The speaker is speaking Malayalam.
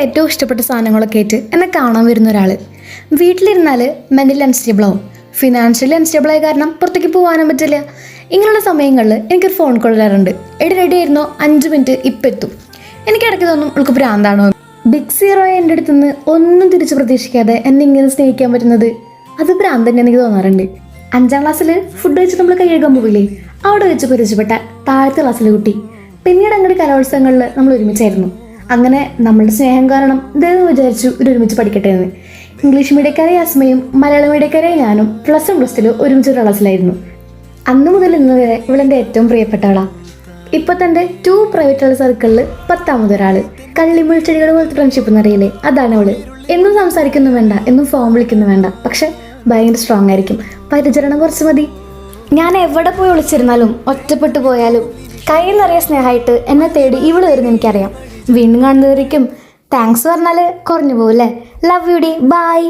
ഏറ്റവും ഇഷ്ടപ്പെട്ട സാധനങ്ങളൊക്കെ ആയിട്ട് എന്നെ കാണാൻ വരുന്ന ഒരാൾ. വീട്ടിലിരുന്നാൽ മെൻ്റലി അൺസ്റ്റേബിൾ ആവും, ഫിനാൻഷ്യലി അൺസ്റ്റേബിൾ ആയ കാരണം പുറത്തേക്ക് പോകാനും പറ്റില്ല. ഇങ്ങനെയുള്ള സമയങ്ങളിൽ എനിക്കൊരു ഫോൺ കോൾ വരാറുണ്ട്. റെഡി ആയിരുന്നോ, 5 മിനിറ്റ് ഇപ്പം എത്തും. എനിക്കിടയ്ക്ക് തോന്നും അവൾക്ക് ഭ്രാന്താണോ. ബിഗ് സീറോയെ എൻ്റെ അടുത്ത് നിന്ന് ഒന്നും തിരിച്ച് പ്രതീക്ഷിക്കാതെ എന്നെ ഇങ്ങനെ സ്നേഹിക്കാൻ പറ്റുന്നത് അത് ഭ്രാന്ത് തന്നെ എനിക്ക് തോന്നാറുണ്ട്. 5ാം ക്ലാസ്സിൽ ഫുഡ് വെച്ച് നമ്മൾ കൈ കഴുകാൻ പോകില്ലേ, അവിടെ വെച്ച് പരിചയപ്പെട്ട താഴത്തെ ക്ലാസ്സിലെ കുട്ടി. പിന്നീട് അങ്ങോട്ട് കലോത്സവങ്ങളിൽ നമ്മൾ ഒരുമിച്ചായിരുന്നു. അങ്ങനെ നമ്മളുടെ സ്നേഹം കാരണം ദൈവം വിചാരിച്ചു ഒരുമിച്ച് പഠിക്കട്ടെ എന്ന്. ഇംഗ്ലീഷ് മീഡിയക്കാരെ അസ്മയും മലയാളം മീഡിയക്കാരെ ഞാനും +1 +2 ഒരുമിച്ച് ഒരു ക്ലാസ്സിലായിരുന്നു. അന്ന് മുതൽ ഇന്ന് വരെ ഇവളെൻ്റെ ഏറ്റവും പ്രിയപ്പെട്ടവളാണ്. ഇപ്പോൾ തൻ്റെ 2 പ്രൈവറ്റുള്ള സർക്കിളിൽ 10ാമത് ഒരാൾ. കള്ളിമുൾ ചെടികൾ പോലത്തെ ഫ്രണ്ട്ഷിപ്പ് എന്നറിയില്ലേ, അതാണ് അവള്. എന്നും സംസാരിക്കുന്നു വേണ്ട, എന്നും ഫോം വിളിക്കുന്നു വേണ്ട, പക്ഷെ ഭയങ്കര സ്ട്രോങ് ആയിരിക്കും. പരിചരണം കുറച്ച് മതി. ഞാൻ എവിടെ പോയി വിളിച്ചിരുന്നാലും ഒറ്റപ്പെട്ടു പോയാലും കൈ നിറയെ സ്നേഹമായിട്ട് എന്നെ തേടി ഇവള് വരുന്ന എനിക്കറിയാം. വീണ്ടും കാണുന്നവരേക്കും താങ്ക്സ് പറഞ്ഞാൽ കുറഞ്ഞു പോകില്ലേ. ലവ് യു ഡി, ബൈ.